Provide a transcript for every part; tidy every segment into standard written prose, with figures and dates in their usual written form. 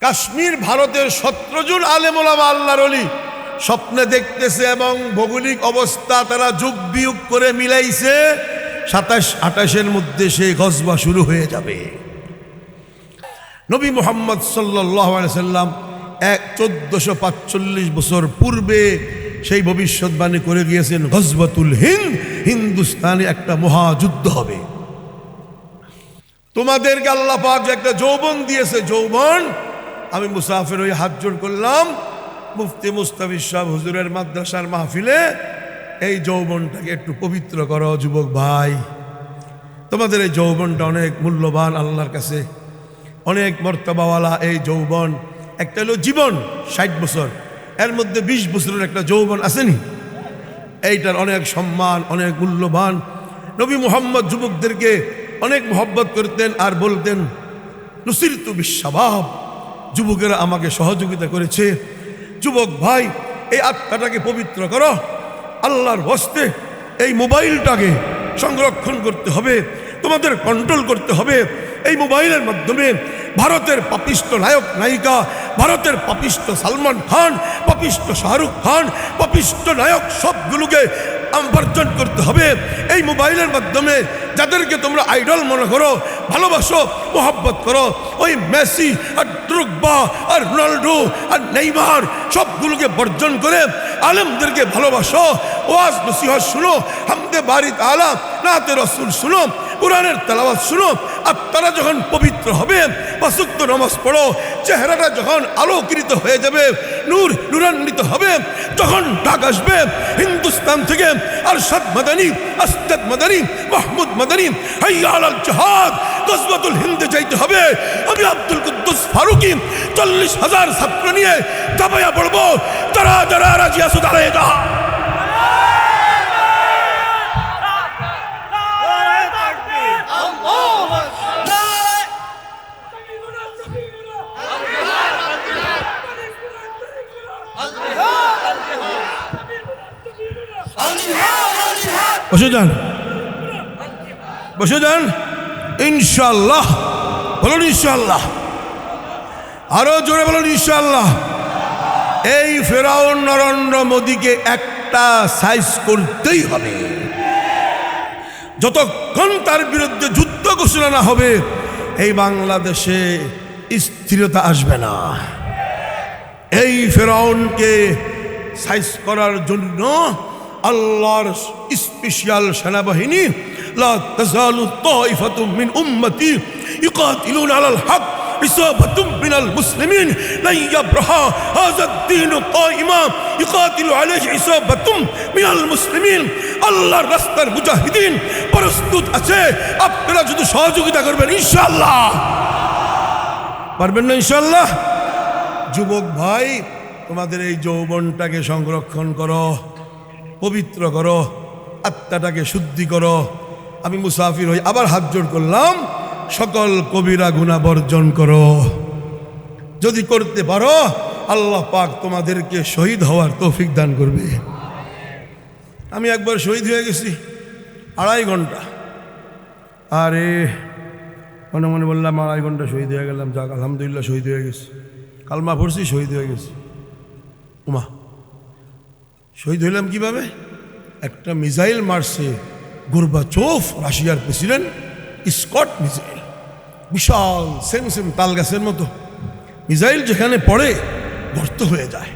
কাশ্মীর ভারতের 17 জন আলেম ওলামা আল্লাহর ওলি স্বপ্নে দেখতেছে এবং ভৌগোলিক অবস্থা তারা যোগ বিয়োগ করে মিলাইছে 27-28-এর মধ্যে সেই গজবা শুরু হয়ে যাবে। নবী মুহাম্মদ সাল্লাল্লাহু আলাইহি সাল্লাম 1445 বছর পূর্বে সেই ভবিষ্যৎবাণী করে গিয়েছেন, গজবাতুল হিন্দ, হিন্দুস্তানে একটা মহাযুদ্ধ হবে। তোমাদেরকে আল্লাহ পাক যে একটা যৌবন দিয়েছে, যৌবন, আমি মুসাফির হয়ে হাত জোড় করলাম মুফতি মুস্তাফিজ সাহেব হুজুরের মাদ্রাসার মাহফিলে, এই যৌবনটাকে একটু পবিত্র করো যুবক ভাই। তোমাদের এই যৌবনটা অনেক মূল্যবান আল্লাহর কাছে, অনেক মর্তবাওয়ালা এই যৌবন। একটা হলো জীবন 60 বছর, এর মধ্যে 20 বছরের একটা যৌবন আসেনি, এইটার অনেক সম্মান, অনেক মূল্যবান। নবী মুহাম্মদ যুবকদেরকে অনেক মহব্বত করতেন আর বলতেন, নুসিরতু বিশ-শাবাব, যুবকেরা আমাকে সহযোগিতা করেছে। যুবক ভাই, এই আত্মাটাকে পবিত্র করো আল্লাহর হস্তে। এই মোবাইলটাকে সংরক্ষণ করতে হবে, তোমাদের কন্ট্রোল করতে হবে। এই মোবাইলের মাধ্যমে ভারতের পাপিষ্ট নায়ক নায়িকা, ভারতের পাপিষ্ট সালমান খান, পাপিষ্ট শাহরুখ খান, পাপিষ্ট নায়ক সবগুলোকে বর্জন করতে হবে। এই মোবাইলের মাধ্যমে যাদেরকে তোমরা আইডল মনে করো, ভালোবাসো, মোহাব্বত করো, ওই মেসি আর ড্রুগবা আর রোনাল্ডো আর নেইমার সবগুলোকে বর্জন করে আলেমদেরকে ভালোবাসো, ওয়াজ নসিহত শুনো, হামদে বারি তাআলা, নাতে রাসূল শুনো, কোরআনের তেলাওয়াত শুনো। আত্মারা যখন পবিত্র হবে, পাঁচ ওয়াক্ত নামাজ পড়ো, চেহারাটা যখন আলোকিত হয়ে যাবে, নূরান্বিত হবে, যখন ডাক আসবে হিন্দুস্তান থেকে আরশাদ মাদানী, আসদাদ মাদানী, মাহমুদ মাদানী, হাইয়া আলাল জিহাদ, গজওয়াতুল হিন্দে যাইতে হবে। আমি আব্দুল কুদ্দুস ফারুকী 40,000 ছাত্র নিয়ে দাবাইয়া পড়বো, যারা যারা রাজি আছো দাঁড়িয়ে যা। বসে যান, বসে যান, ইনশাআল্লাহ বলুন ইনশাআল্লাহ, আরো জোরে বলুন ইনশাআল্লাহ। এই ফেরাউন নরেন্দ্র মোদীকে একটা সাইজ করতেই হবে। যতক্ষণ তার বিরুদ্ধে যুদ্ধ ঘোষণা না হবে, এই বাংলাদেশে স্থিরতা আসবে না। এই ফেরাউনকে সাইজ করার জন্য আল্লাহর স্পেশাল সেনাবাহিনী, লা তাজালু তাইফাতুম মিন উম্মতি ইকাতিলুনা আলাল হক ইসাবাতুম মিনাল মুসলিমিন লা ইয়াবরাহা হাযা দ্বীন কায়িমা ইকাতিলু আলাইহি ইসাবাতুম মিনাল মুসলিমিন। আল্লাহর রাস্তার মুজাহিদিন প্রস্তুত আছে, আপনারা যদি সহযোগিতা করবেন ইনশাআল্লাহ। পারবেন না ইনশাআল্লাহ? যুবক ভাই, তোমাদের এই যৌবনটাকে সংরক্ষণ করো, পবিত্র করো, আত্মাটাকে শুদ্ধি করো। আমি মুসাফির হই আবার হাত জোড় করলাম, সকল কবিরা গুনাহ বর্জন করো। যদি করতে পারো, আল্লাহ পাক তোমাদেরকে শহীদ হওয়ার তৌফিক দান করবে। আমি একবার শহীদ হয়ে গেছি 2.5 ঘন্টা। আরে মনে মনে বললাম 2.5 ঘন্টা শহীদ হয়ে গেলাম, যাক আলহামদুলিল্লাহ শহীদ হয়ে গেছি, কালমা পড়ছি শহীদ হয়ে গেছি। উমা, শহীদ হইলাম কিভাবে? একটা মিসাইল মারছে গোরবাচোভ, রাশিয়ার প্রেসিডেন্ট, স্কট মিসাইল, বিশাল সেম তাল গাছের মতো মিসাইল, যেখানে পড়ে গর্ত হয়ে যায়।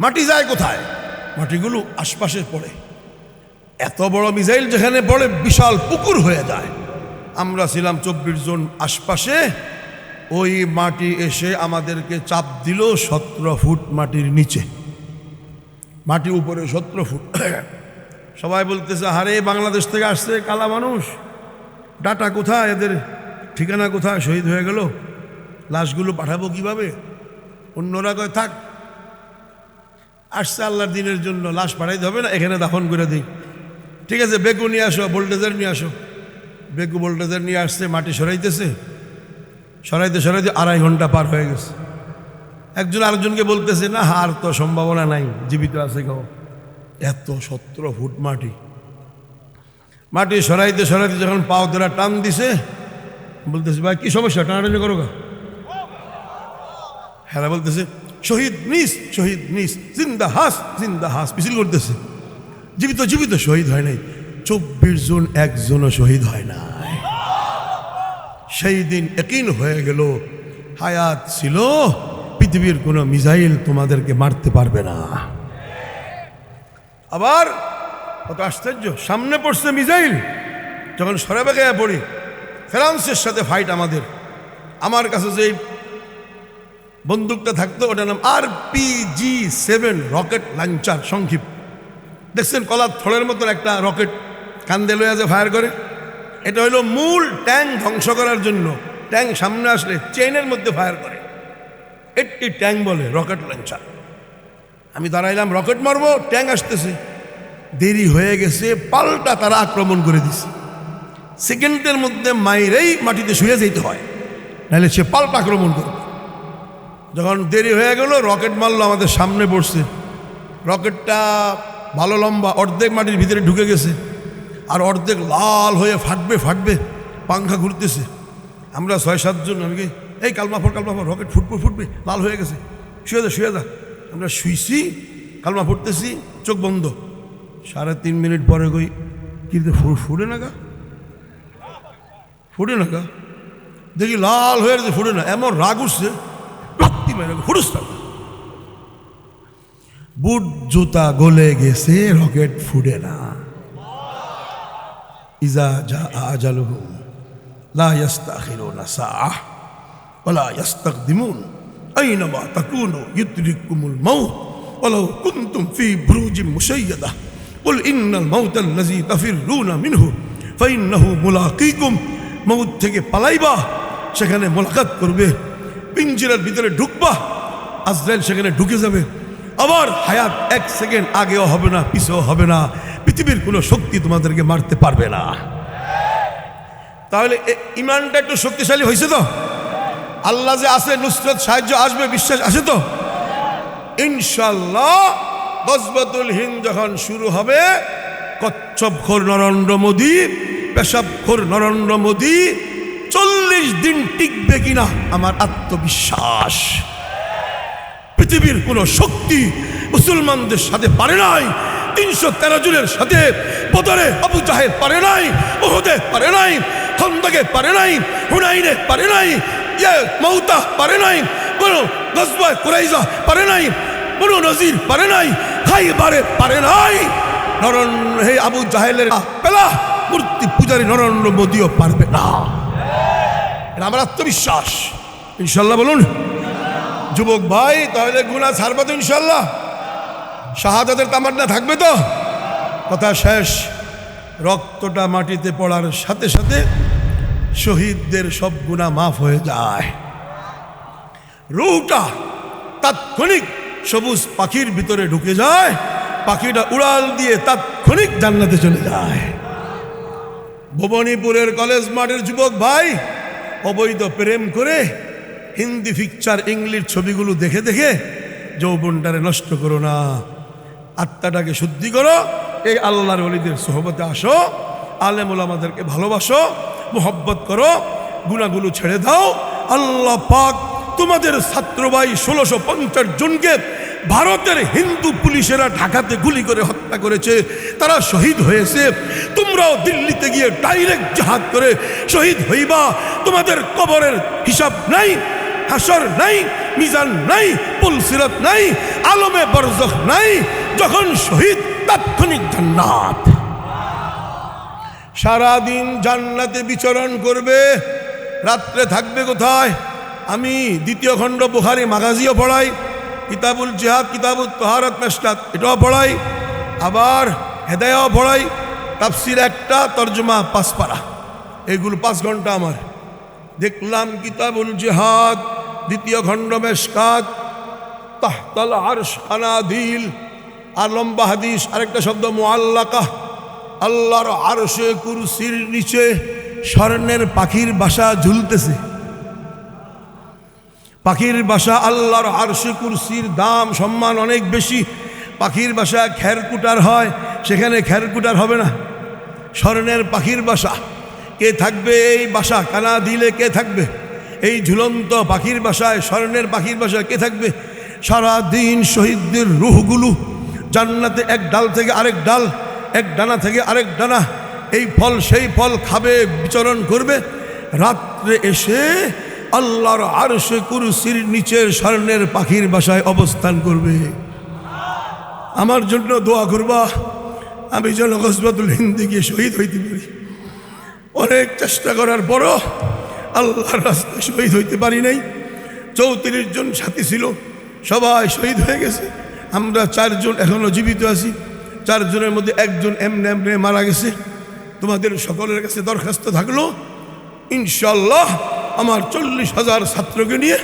মাটি যায় কোথায়? মাটিগুলো আশপাশে পড়ে। এত বড় মিসাইল যেখানে পড়ে বিশাল পুকুর হয়ে যায়। আমরা ছিলাম 24 জন আশপাশে, ওই মাটি এসে আমাদেরকে চাপ দিল 17 ফুট মাটির নিচে, মাটি উপরে 17 ফুট। সবাই বলতেছে, আরে বাংলাদেশ থেকে আসছে কালা মানুষ, ডাটা কোথায়, এদের ঠিকানা কোথায়, শহীদ হয়ে গেল, লাশগুলো পাঠাবো কিভাবে? অন্যরা কয় থাক, আসছে আল্লাহর দিনের জন্য, লাশ পাঠাইতে হবে না, এখানে দাফন করে দিই। ঠিক আছে, বেকু নিয়ে আসো, বোল্ডেজার নিয়ে আসো। বেকু বোল্ডেজার নিয়ে আসছে, মাটি সরাইতেছে, সরাইতে 2.5 ঘন্টা পার হয়ে গেছে। একজন আরেকজনকে বলতেছে, না আর তো সম্ভাবনা নাই, জীবিত আছে কেউ। এত 17 ফুট মাটি, মাটি সরাইতে যখন পাও ধরা টান দিছে, বলতেছে, ভাই কি সমস্যা, টানাটানি করো গা। হেরা বলতেছে শহীদ মিস, শহীদ মিস, জিন্দা হাস, জিন্দা হাস, মিছিল করতেছে। জীবিত জীবিত শহীদ হয় নাই। 24 জন একজনও শহীদ হয় নাই। সেই দিন একইন হয়ে গেল হায়াত ছিল, পৃথিবীর কোনো মিসাইল তোমাদেরকে মারতে পারবে না। আবার কত আশ্চর্য, সামনে পড়ছে মিসাইল, যখন সরে বেগে পড়ি, ফ্রান্সের সাথে ফাইট আমাদের। আমার কাছে যে বন্দুকটা থাকতো ওটার নাম RPG-7 রকেট লঞ্চার, সংক্ষিপ্ত। দেখছেন কলার থলের মতন একটা রকেট কান্দে লইয়া যে ফায়ার করে, এটা হলো মূল ট্যাঙ্ক ধ্বংস করার জন্য। ট্যাঙ্ক সামনে আসলে চেইনের মধ্যে ফায়ার করে, এটি ট্যাঙ্ক বলে রকেট লঞ্চার। আমি দাঁড়াইলাম, রকেট মারবো, ট্যাঙ্ক আসতেছে, দেরি হয়ে গেছে, পাল্টা তারা আক্রমণ করে দিছে। সেকেন্ডের মধ্যে মাইরেই মাটিতে শুয়ে যেতে হয়, নাহলে সে পাল্টা আক্রমণ করবে। যখন দেরি হয়ে গেল, রকেট মারলো, আমাদের সামনে পড়ছে। রকেটটা ভালো লম্বা, অর্ধেক মাটির ভিতরে ঢুকে গেছে, আর অর্ধেক লাল হয়ে ফাটবে ফাটবে, পাংখা ঘুরতেছে। আমরা 6-7 জন, আমি এই কালমাফর কালমাফর, রকেট ফুটবে ফুটবে, লাল হয়ে গেছে, শুয়ে যা শুয়ে যা। আমরা শুইছি, কালমা ফুটতেছি, চোখ বন্ধ। 3.5 মিনিট পরে কই কিন্তু ফুটে না গা, ফুটে না গা, দেখি লাল হয়ে গেছে, ফুটে না। এমন রাগ উঠছে, ফুটুস না। বুট জুতা গলে গেছে, রকেট ফুটে না। ইজা জা আজালুহুম লা ইস্তাখিরুনা সাআহ ওয়া লা ইস্তাকদিমুন আইনামা তাকুনু ইউদরিকুমুল মাউত ওয়ালাউ কুনতুম ফি বুরুজিম মুশাইয়াদা কুল ইন্নাল মাউতাল্লাযী তাফিরুনা মিনহু ফাইন্নাহু মুলাকীকুম। মউত থেকে পালাইবা, সেখানে মোলাকাত করবে। পিঞ্জিরার ভিতরে ঢুকবা, আজরাইল সেখানে ঢুকে যাবে। আবার হায়াত 1 সেকেন্ড আগেও হবে না, পিছেও হবে না। পৃথিবীর কোনো শক্তি তোমাদেরকে মারতে পারবে না। তাহলে ইমানটা একটু শক্তিশালী হয়েছে তো? আল্লাহ যে আছে, নুসরত সাহায্য আসবে, বিশ্বাস আছে তো? ইনশাল্লাহ গজবাতুল হিন্দ যখন শুরু হবে, কচ্ছপখোর নরেন্দ্র মোদী, পেশাবখোর নরেন্দ্র মোদী 40 দিন টিকবে কিনা আমার আত্মবিশ্বাস। পৃথিবীর কোন শক্তি মুসলমানদের সাথে পারে নাই। 313 জনের সাথে বদরে আবু জাহেল পারে নাই, উহুদে পারে নাই, খন্দকে পারে নাই, হুনাইনে পারে নাই, মউতা পারে নাই, কোন গজওয়ায়ে কুরাইজা পারে নাই, কোন নজির পারে নাই, খাইবারে পারে নাই। হে আবু জাহেলের পেলা মূর্তি পূজারী নরেন্দ্র মোদীও পারবে না। আমার আত্মবিশ্বাস। ইনশাল্লাহ বলুন যুবক ভাই, তাহলে গুনাহ ছাড়বে তো ইনশাল্লাহ? শাহাদাতের তামান্না থাকবে তো? কথা শেষ। রক্তটা মাটিতে পড়ার সাথে সাথে শহীদদের সব গুনাহ মাফ হয়ে যায়। রূহটা তাৎক্ষণিক সবুজ পাখির ভিতরে ঢুকে যায়, পাখিটা উড়াল দিয়ে তাৎক্ষণিক জান্নাতে চলে যায়। ভবানীপুরের কলেজ মাঠের যুবক ভাই, অবৈধ প্রেম করে হিন্দি পিকচার, ইংলিশ ছবিগুলো দেখে দেখে যৌবনটারে নষ্ট করো না, আত্মাটাকে শুদ্ধি করো। এই আল্লাহর ওলিদের সোহবতে আসো, আলেম ওলামাদেরকে ভালোবাসো, মোহব্বত করো, গুনাহগুলো ছেড়ে দাও। আল্লাহ পাক তোমাদের ছাত্র ভাই 1650 জনকে ভারতের হিন্দু পুলিশেরা ঢাকাতে গুলি করে হত্যা করেছে, তারা শহীদ হয়েছে। তোমরাও দিল্লিতে গিয়ে ডাইরেক্ট জাহাজ করে শহীদ হইবা। তোমাদের কবরের হিসাব নাই, হাসর নাই, মিজান নাই, পুলসিরাত নাই, আলমে বরজখ নাই। যখন শহীদ তাৎক্ষণিক জান্নাত। সারাদিন জান্নাতে বিচরণ করবে, রাত্রে থাকবে কোথায়? আমি 2য় খণ্ড বুখারী মাগাজিও পড়াই, কিতাবুল জিহাদ, কিতাবুল তাহারাত, মেশকাত এটাও পড়াই, আবার হেদায়াও পড়াই, তাফসির একটা, তরজমা 5 পারা, এগুলো 5 ঘন্টা আমার। দেখলাম কিতাবুল জিহাদ 2য় খণ্ড মেশকাত, তাহতাল আরশ আনাদিল, আর লম্বা হাদিস, আরেকটা শব্দ মুআল্লাকা, আল্লাহর আরশে কুরসির নিচে স্বর্ণের পাখির বাসা ঝুলতেছে। পাখির বাসা, আল্লাহর আরশে কুরসির দাম সম্মান অনেক বেশি। পাখির বাসা খেরকুটার হয়, সেখানে খেরকুটার হবে না, স্বর্ণের পাখির বাসা। কে থাকবে এই বাসা? কানা দিলে কে থাকবে? এই ঝুলন্ত পাখির বাসায়, স্বর্ণের পাখির বাসায় কে থাকবে? সারা দিন শহীদদের রূহগুলো জান্নাতে এক ডাল থেকে আরেক ডাল, এক ডানা থেকে আরেক ডানা, এই ফল সেই ফল খাবে, বিচরণ করবে। রাত্রে এসে আল্লাহর আরশে কুরসির নিচের স্বর্ণের পাখির বাসায় অবস্থান করবে। আমার জন্য দোয়া করবা, আমি যেন গজওয়াতুল হিন্দে গিয়ে শহীদ হইতে পারি। অনেক চেষ্টা করার পরও আল্লাহর রাস্তায় শহীদ হইতে পারি নাই। 34 জন সাথী ছিল, সবাই শহীদ হয়ে গেছে। আমরা 4 জন এখনো জীবিত আছি। 4 জনের মধ্যে 1 জন এমনি এমনি মারা গেছে। তোমাদের সকলের কাছে দরখাস্ত থাকলো, ইনশাল্লাহ আমার 40,000 ছাত্রকে নিয়ে,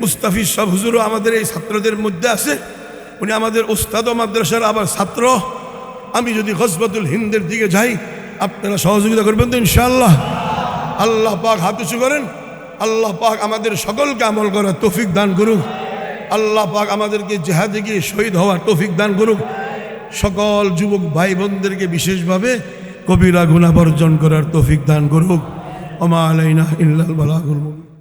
মুস্তাফিজ সাহেব হুজুরও আমাদের এই ছাত্রদের মধ্যে আছে, উনি আমাদের ওস্তাদ মাদ্রাসার আবার ছাত্র। আমি যদি গজওয়াতুল হিন্দের দিকে যাই, আপনারা সহযোগিতা করবেন তো ইনশাআল্লাহ? আল্লাহ পাক হাত উঁচু করেন। আল্লাহ পাক আমাদের সকলকে আমল করার তৌফিক দান করুক। আল্লাহ পাক আমাদেরকে জিহাদে গিয়ে শহীদ হওয়ার তৌফিক দান করুক। সকল যুবক ভাই বোনদেরকে বিশেষভাবে কবিরা গুনাহ বর্জন করার তৌফিক দান করুক। ওমা আলাইনা ইল্লাল বালাগুল মুবিন।